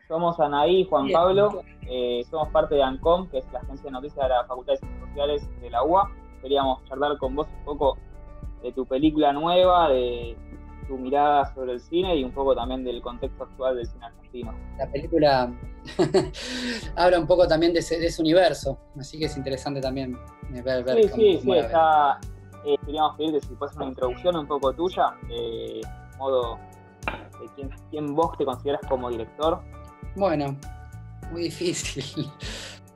Somos Anaí y Juan Bien. Pablo, somos parte de ANCOM, que es la agencia de noticias de la Facultad de Ciencias Sociales de la UBA. Queríamos charlar con vos un poco de tu película nueva, de tu mirada sobre el cine y un poco también del contexto actual del cine argentino. La película habla un poco también de ese universo, así que es interesante también ver Sí, cómo la está. Queríamos pedirte si puedes una introducción un poco tuya, modo de quién vos te consideras como director. Bueno, muy difícil.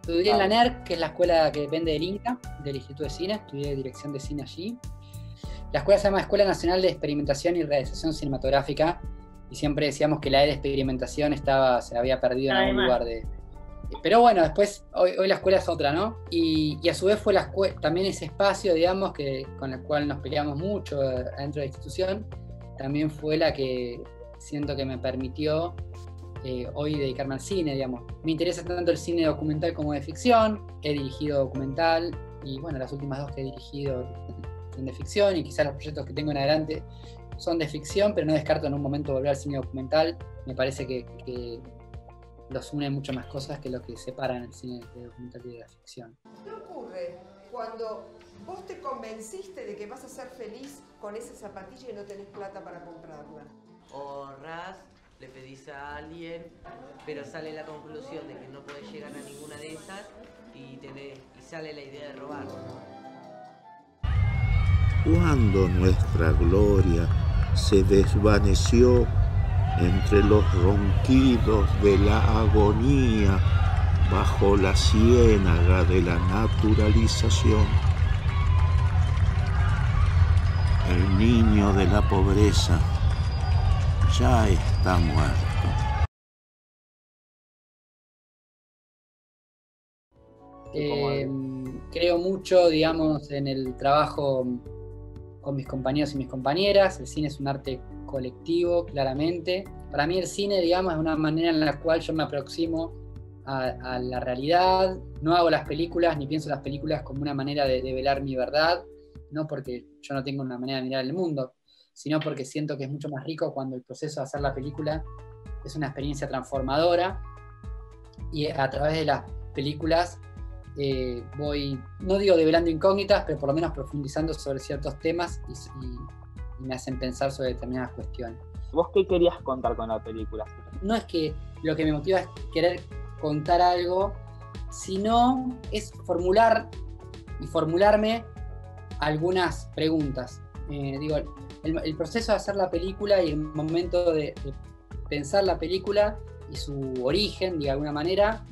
Estudié en la NERC, que es la escuela que depende del INCA, del Instituto de Cine, estudié dirección de cine allí. La escuela se llama Escuela Nacional de Experimentación y Realización Cinematográfica, y siempre decíamos que la E de experimentación se había perdido en algún lugar de... Pero bueno, después, hoy la escuela es otra, ¿no? Y a su vez fue también ese espacio, digamos, con el cual nos peleamos mucho dentro de la institución, también fue la que siento que me permitió hoy dedicarme al cine, digamos. Me interesa tanto el cine documental como de ficción, he dirigido documental, y bueno, las últimas dos que he dirigido son de ficción, y quizás los proyectos que tengo en adelante son de ficción, pero no descarto en un momento volver al cine documental. Me parece que los une mucho más cosas que lo que separan el cine documental y de la ficción. ¿Qué ocurre cuando vos te convenciste de que vas a ser feliz con esa zapatilla y no tenés plata para comprarla? Ahorrás, le pedís a alguien, pero sale la conclusión de que no podés llegar a ninguna de esas y sale la idea de robar. Cuando nuestra gloria se desvaneció entre los ronquidos de la agonía bajo la ciénaga de la naturalización, el niño de la pobreza ya está muerto. Creo mucho, digamos, en el trabajo con mis compañeros y mis compañeras. El cine es un arte colectivo, claramente. Para mí el cine, digamos, es una manera en la cual yo me aproximo a la realidad. No hago las películas, ni pienso las películas como una manera de develar mi verdad, no porque yo no tengo una manera de mirar el mundo, sino porque siento que es mucho más rico cuando el proceso de hacer la película es una experiencia transformadora, y a través de las películas voy, no digo develando incógnitas, pero por lo menos profundizando sobre ciertos temas y me hacen pensar sobre determinadas cuestiones. ¿Vos qué querías contar con la película? No es que lo que me motiva es querer contar algo, sino es formularme algunas preguntas. El proceso de hacer la película y el momento de pensar la película y su origen, de alguna manera,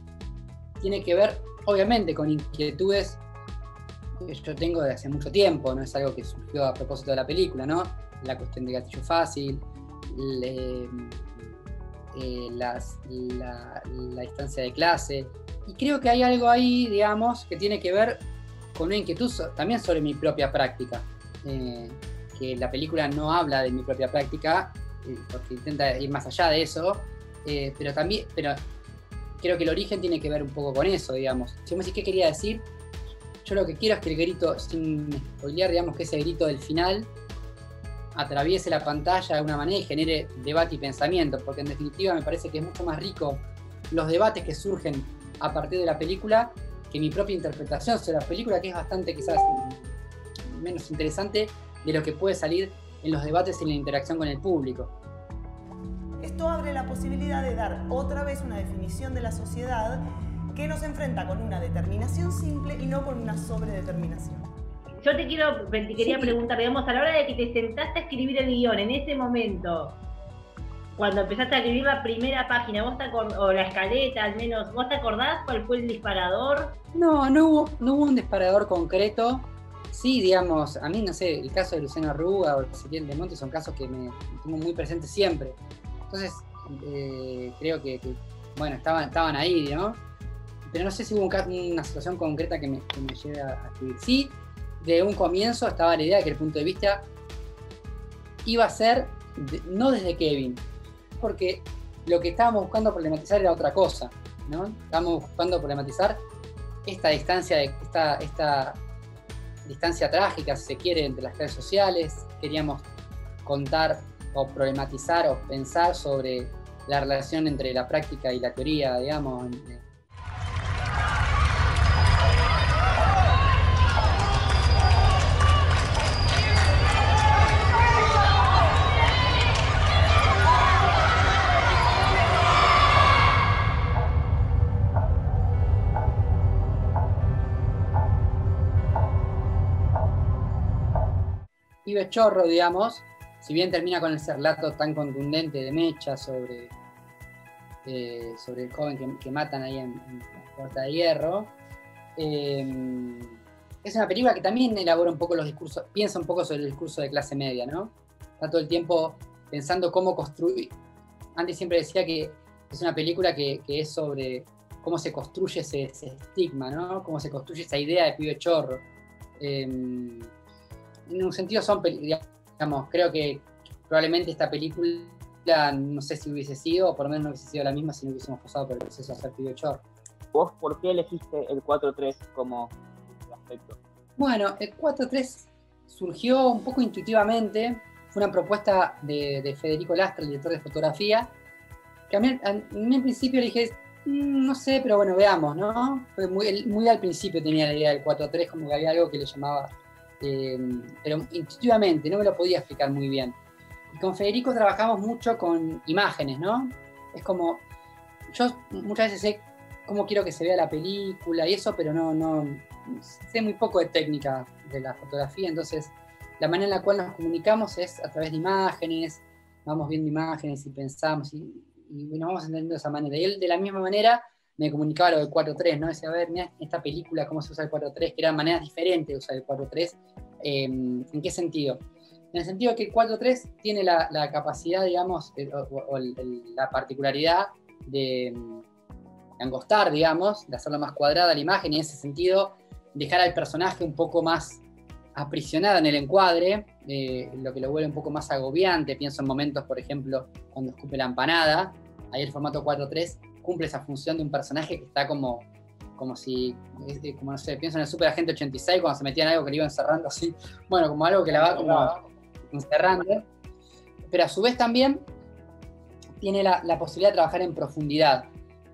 tiene que ver, obviamente, con inquietudes que yo tengo desde hace mucho tiempo. No es algo que surgió a propósito de la película, ¿no? La cuestión de gatillo fácil, la distancia de clase. Y creo que hay algo ahí, digamos, que tiene que ver con una inquietud también sobre mi propia práctica. Que la película no habla de mi propia práctica, porque intenta ir más allá de eso, pero creo que el origen tiene que ver un poco con eso, digamos. Si me decís qué quería decir, yo lo que quiero es que el grito, sin spoilear, digamos, que ese grito del final atraviese la pantalla de alguna manera y genere debate y pensamiento, porque en definitiva me parece que es mucho más rico los debates que surgen a partir de la película que mi propia interpretación sobre la película, que es bastante quizás menos interesante de lo que puede salir en los debates y en la interacción con el público. Esto abre la posibilidad de dar otra vez una definición de la sociedad que nos enfrenta con una determinación simple y no con una sobredeterminación. Yo te quería preguntar, digamos, a la hora de que te sentaste a escribir el guión, en ese momento, cuando empezaste a escribir la primera página, o la escaleta al menos, ¿vos te acordás cuál fue el disparador? No hubo un disparador concreto. Sí, digamos, a mí, no sé, el caso de Luciano Arruga o Ezequiel de Monte son casos que me tengo muy presentes siempre. Entonces, creo que bueno, estaban ahí, ¿no? Pero no sé si hubo una situación concreta que me lleve a escribir. Sí, de un comienzo estaba la idea de que el punto de vista iba a ser, no desde Kevin, porque lo que estábamos buscando problematizar era otra cosa, ¿no? Estábamos buscando problematizar esta distancia, esta distancia trágica, si se quiere, entre las clases sociales. Queríamos contar o problematizar o pensar sobre la relación entre la práctica y la teoría, digamos. Pibe Chorro, digamos, si bien termina con ese relato tan contundente de Mecha sobre el joven que matan ahí en la Puerta de Hierro, es una película que también elabora un poco los discursos, piensa un poco sobre el discurso de clase media, ¿no? Está todo el tiempo pensando cómo construir. Antes siempre decía que es una película que es sobre cómo se construye ese estigma, ¿no? Cómo se construye esa idea de pibe chorro. En un sentido digamos, creo que probablemente esta película, no sé si hubiese sido, o por lo menos no hubiese sido la misma si no hubiésemos pasado por el proceso de hacer pibe chorro. ¿Vos por qué elegiste el 4-3 como aspecto? Bueno, el 4-3 surgió un poco intuitivamente, fue una propuesta de Federico Lastra, el director de fotografía, que a mí en principio le dije, no sé, pero bueno, veamos, ¿no? Fue muy al principio tenía la idea del 4-3, como que había algo que le llamaba, pero intuitivamente, no me lo podía explicar muy bien. Y con Federico trabajamos mucho con imágenes, ¿no? Es como, yo muchas veces sé cómo quiero que se vea la película y eso, pero no sé muy poco de técnica de la fotografía, entonces la manera en la cual nos comunicamos es a través de imágenes, vamos viendo imágenes y pensamos y nos vamos entendiendo de esa manera. Y él de la misma manera me comunicaba lo del 4-3, ¿no? Decía, a ver, mira esta película, cómo se usa el 4-3, que eran maneras diferentes de usar el 4-3. ¿En qué sentido? En el sentido que el 4-3 tiene la capacidad, digamos, la particularidad de angostar, digamos, de hacerlo más cuadrada la imagen y en ese sentido dejar al personaje un poco más aprisionado en el encuadre, lo que lo vuelve un poco más agobiante. Pienso en momentos, por ejemplo, cuando escupe la empanada, ahí el formato 4:3 cumple esa función de un personaje que está como si, como no sé, pienso en el Super Agente 86 cuando se metía en algo que le iba encerrando así, bueno, como algo que la va como encerrando, pero a su vez también tiene la posibilidad de trabajar en profundidad,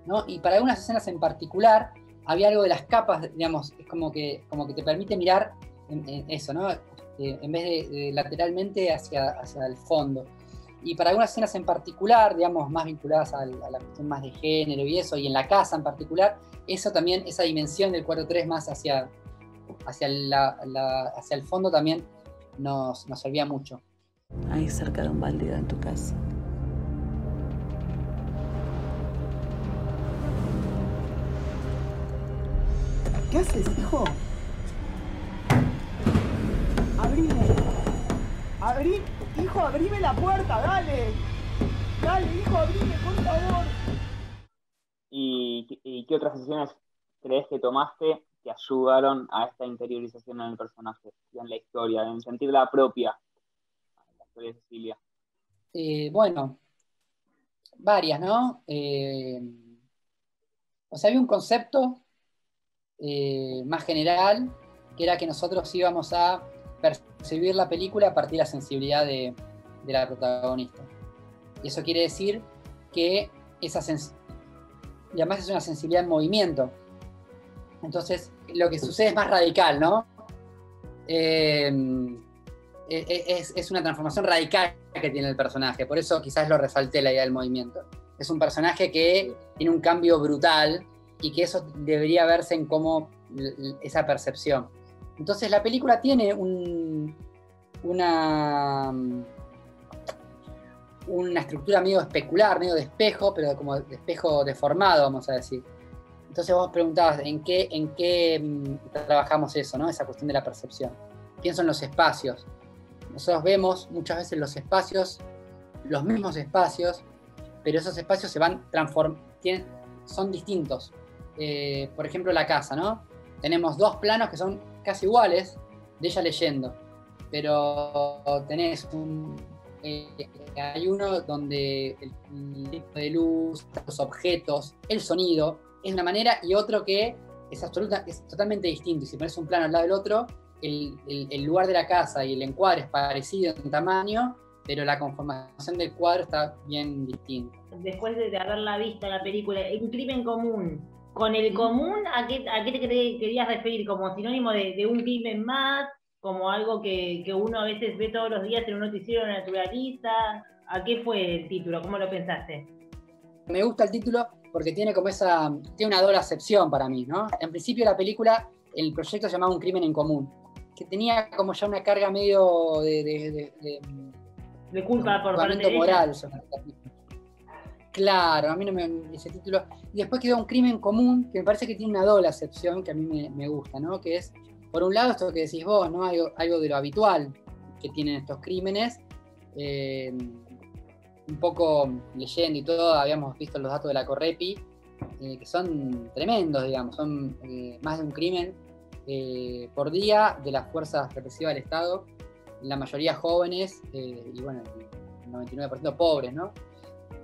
¿no? Y para algunas escenas en particular había algo de las capas, digamos, es como que te permite mirar en eso, ¿no? En vez de lateralmente hacia el fondo. Y para algunas escenas en particular, digamos, más vinculadas a la cuestión más de género y eso, y en la casa en particular, eso también, esa dimensión del 4:3 más hacia el fondo también nos servía mucho. Ahí cerca de un baldío en tu casa. ¿Qué haces, hijo? Abrime. Hijo, abrime la puerta, dale. Dale, hijo, abrime, por favor. ¿Y qué otras decisiones crees que tomaste que ayudaron a esta interiorización en el personaje y en la historia, en sentirla propia, la historia de Cecilia? Bueno, varias, ¿no? O sea, había un concepto más general, que era que nosotros íbamos a percibir la película a partir de la sensibilidad de la protagonista. Y eso quiere decir que y además es una sensibilidad en movimiento. Entonces, lo que sucede es más radical, ¿no? Es una transformación radical que tiene el personaje, por eso quizás lo resalté la idea del movimiento. Es un personaje que tiene un cambio brutal y que eso debería verse en cómo esa percepción. Entonces la película tiene una estructura medio especular, medio de espejo, pero como de espejo deformado, vamos a decir. Entonces vos preguntabas en qué trabajamos eso, ¿no? Esa cuestión de la percepción. Pienso en los espacios. Nosotros vemos muchas veces los espacios, los mismos espacios, pero esos espacios se van son distintos. Por ejemplo, la casa, ¿no? Tenemos dos planos que son casi iguales de ella leyendo, pero tenés hay uno donde el tipo de luz, los objetos, el sonido es una manera y otro que es totalmente distinto. Y si pones un plano al lado del otro, el lugar de la casa y el encuadre es parecido en tamaño, pero la conformación del cuadro está bien distinta. después de haberla visto la película, un crimen común, con el común, ¿a qué te querías referir? ¿Como sinónimo de un crimen más? ¿Como algo que uno a veces ve todos los días en un noticiero naturalista? ¿A qué fue el título? ¿Cómo lo pensaste? Me gusta el título porque tiene como tiene una doble acepción para mí, ¿no? En principio la película, el proyecto se llamaba Un crimen en común, que tenía como ya una carga medio de culpa por parte de moral. Claro, a mí no me ese título. Y después quedó Un crimen común, que me parece que tiene una doble acepción que a mí me gusta, ¿no? Que es, por un lado, esto que decís vos, ¿no? Algo de lo habitual que tienen estos crímenes. Un poco leyendo y todo, habíamos visto los datos de la Correpi, que son tremendos, digamos. Son más de un crimen por día de las fuerzas represivas del Estado, la mayoría jóvenes y bueno, el 99% pobres, ¿no?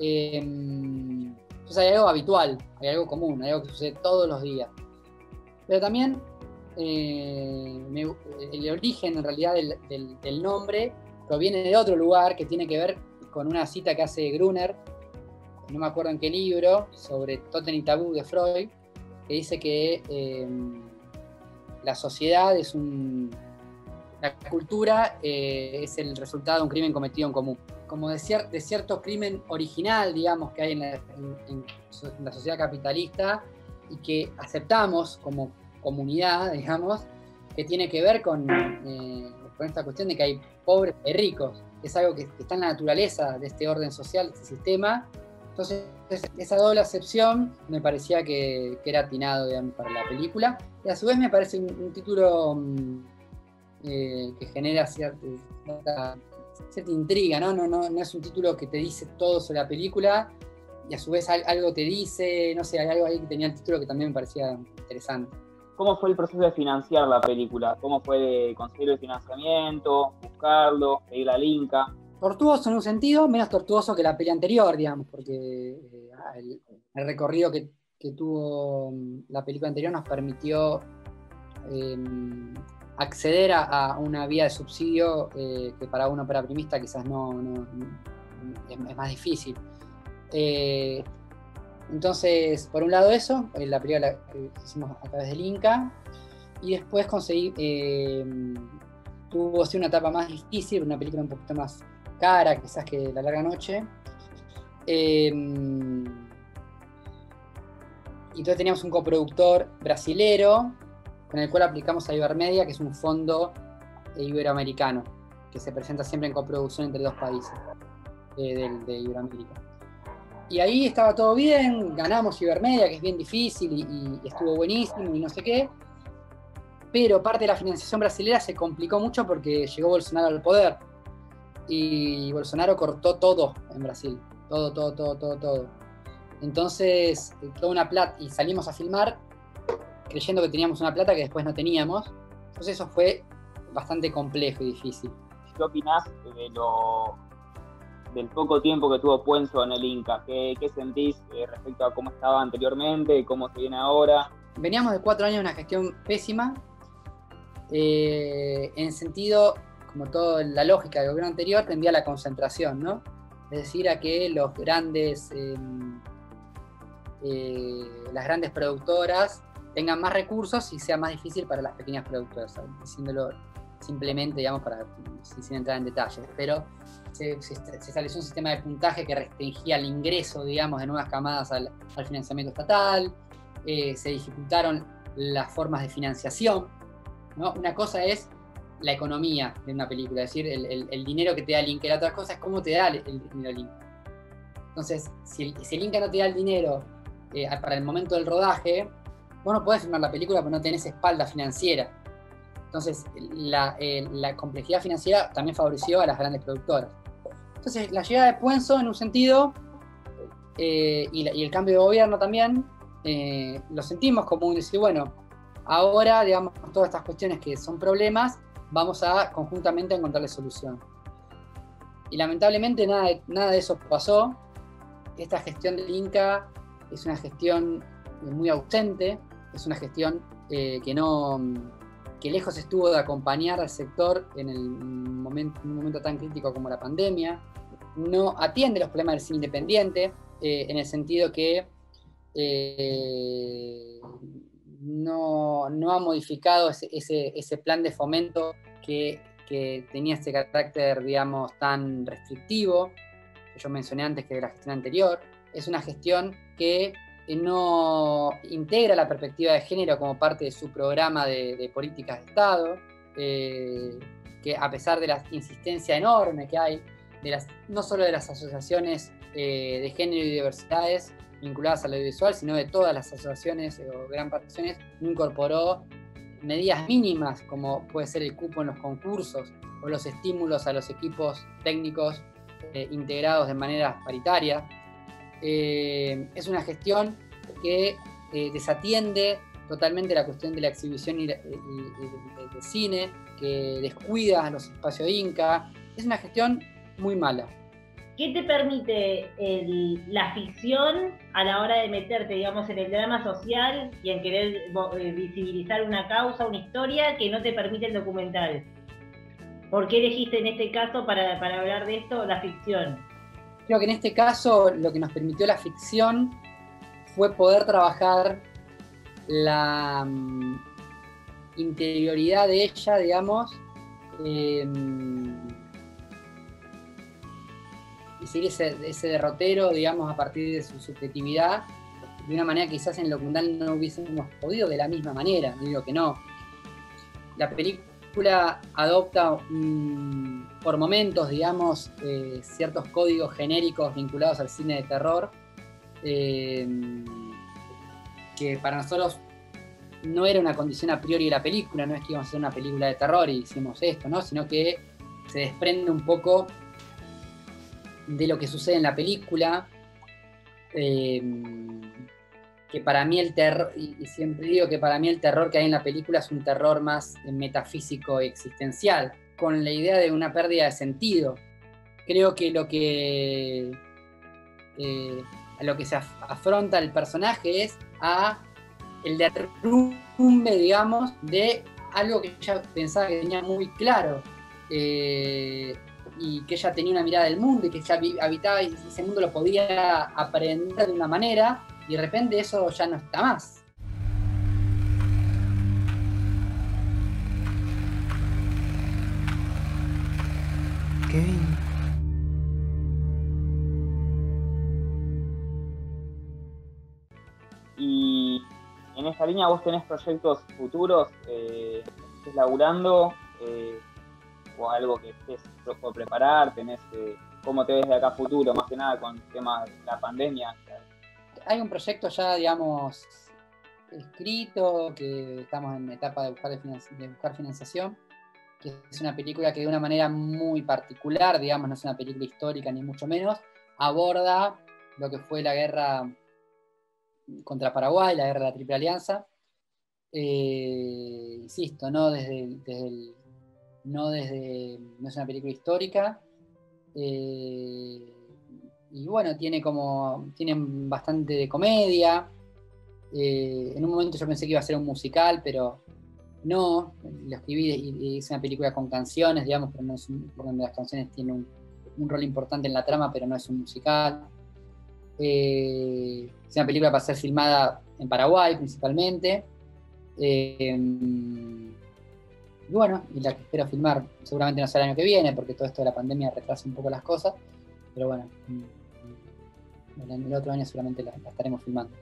Entonces hay algo habitual, hay algo común, hay algo que sucede todos los días. Pero también el origen en realidad del nombre proviene de otro lugar que tiene que ver con una cita que hace Gruner, no me acuerdo en qué libro, sobre Totem y Tabú de Freud, que dice que la sociedad es la cultura es el resultado de un crimen cometido en común. Como de cierto crimen original, digamos, que hay en la sociedad capitalista y que aceptamos como comunidad, digamos, que tiene que ver con esta cuestión de que hay pobres y ricos. Es algo que está en la naturaleza de este orden social, de este sistema. Entonces, esa doble acepción me parecía que era atinado, digamos, para la película. Y a su vez me parece un título que genera cierta intriga, ¿no? No es un título que te dice todo sobre la película y a su vez algo te dice, no sé, hay algo ahí que tenía el título que también me parecía interesante. ¿Cómo fue el proceso de financiar la película? ¿Cómo fue de conseguir el financiamiento, buscarlo, pedir al Inca? Tortuoso en un sentido, menos tortuoso que la peli anterior, digamos, porque el recorrido que tuvo la película anterior nos permitió acceder a una vía de subsidio que para una ópera primista quizás no es más difícil. Entonces, por un lado eso, la película que hicimos a través del Inca, y después conseguí, tuvo una etapa más difícil, una película un poquito más cara quizás que La larga noche. Y entonces teníamos un coproductor brasilero, con el cual aplicamos a Ibermedia, que es un fondo iberoamericano, que se presenta siempre en coproducción entre dos países de Iberoamérica. Y ahí estaba todo bien, ganamos Ibermedia, que es bien difícil y estuvo buenísimo y no sé qué. Pero parte de la financiación brasilera se complicó mucho porque llegó Bolsonaro al poder. Y Bolsonaro cortó todo en Brasil. Todo. Entonces, toda una plata, y salimos a filmar creyendo que teníamos una plata que después no teníamos. Entonces eso fue bastante complejo y difícil. ¿Qué opinás del poco tiempo que tuvo Puenzo en el Inca? ¿Qué sentís respecto a cómo estaba anteriormente y cómo se viene ahora? Veníamos de 4 años de una gestión pésima, en sentido, como toda la lógica del gobierno anterior, tendía a la concentración, ¿no? Es decir, a que las grandes productoras tengan más recursos y sea más difícil para las pequeñas productoras, ¿sabes? Diciéndolo simplemente, digamos, sin entrar en detalles, pero se estableció un sistema de puntaje que restringía el ingreso, digamos, de nuevas camadas al financiamiento estatal, se dificultaron las formas de financiación, ¿no? Una cosa es la economía de una película, es decir, el dinero que te da el Inca, y la otra cosa es cómo te da el dinero el Inca. Entonces, si el Inca no te da el dinero para el momento del rodaje, vos no podés filmar la película porque no tenés espalda financiera. Entonces, la complejidad financiera también favoreció a las grandes productoras. Entonces, la llegada de Puenzo, en un sentido, y el cambio de gobierno también, lo sentimos como un decir, bueno, ahora, digamos, todas estas cuestiones que son problemas, vamos a conjuntamente encontrarle solución. Y lamentablemente nada de eso pasó. Esta gestión del Inca es una gestión muy ausente, es una gestión que lejos estuvo de acompañar al sector en un momento tan crítico como la pandemia. no atiende los problemas del cine independiente, en el sentido que no ha modificado ese plan de fomento que tenía ese carácter, digamos, tan restrictivo, que yo mencioné antes que de la gestión anterior. Es una gestión que no integra la perspectiva de género como parte de su programa de políticas de Estado, que a pesar de la insistencia enorme que hay, no solo de las asociaciones de género y diversidades vinculadas al audiovisual, sino de todas las asociaciones o gran parte de asociaciones, no incorporó medidas mínimas como puede ser el cupo en los concursos o los estímulos a los equipos técnicos integrados de manera paritaria. Es una gestión que desatiende totalmente la cuestión de la exhibición y del cine, que descuida los espacios Inca. Es una gestión muy mala. ¿Qué te permite la ficción a la hora de meterte, digamos, en el drama social y en querer visibilizar una causa, una historia que no te permite el documental? ¿Por qué elegiste en este caso para hablar de esto la ficción? Creo que en este caso lo que nos permitió la ficción fue poder trabajar la interioridad de ella, digamos, y seguir ese derrotero, digamos, a partir de su subjetividad, de una manera que quizás en el documental no hubiésemos podido de la misma manera, no digo que no. La película adopta por momentos, digamos, ciertos códigos genéricos vinculados al cine de terror, que para nosotros no era una condición a priori de la película, no es que íbamos a hacer una película de terror y hicimos esto, ¿no? Sino que se desprende un poco de lo que sucede en la película, que para mí el terror, y siempre digo que para mí el terror que hay en la película es un terror más metafísico y existencial, con la idea de una pérdida de sentido. Creo que a lo que se afronta el personaje es a el derrumbe, digamos, de algo que ella pensaba que tenía muy claro, y que ella tenía una mirada del mundo y que ella habitaba ese mundo, lo podía aprender de una manera, y de repente eso ya no está más. Kevin. Y en esa línea vos tenés proyectos futuros, estés laburando, o algo que estés por preparar, tenés, ¿cómo te ves de acá a futuro? Más que nada con el tema de la pandemia. Hay un proyecto ya, digamos, escrito, que estamos en etapa de buscar financiación, que es una película que de una manera muy particular, digamos, no es una película histórica ni mucho menos, aborda lo que fue la guerra contra Paraguay, la guerra de la Triple Alianza. Insisto, no es una película histórica, y bueno, tiene bastante de comedia. En un momento yo pensé que iba a ser un musical, pero no, lo escribí y hice una película con canciones, digamos, pero no es donde las canciones tienen un rol importante en la trama, pero no es un musical. Es una película para ser filmada en Paraguay principalmente, y bueno, y la que espero filmar seguramente no será el año que viene, porque todo esto de la pandemia retrasa un poco las cosas, pero bueno, el otro año seguramente la estaremos filmando.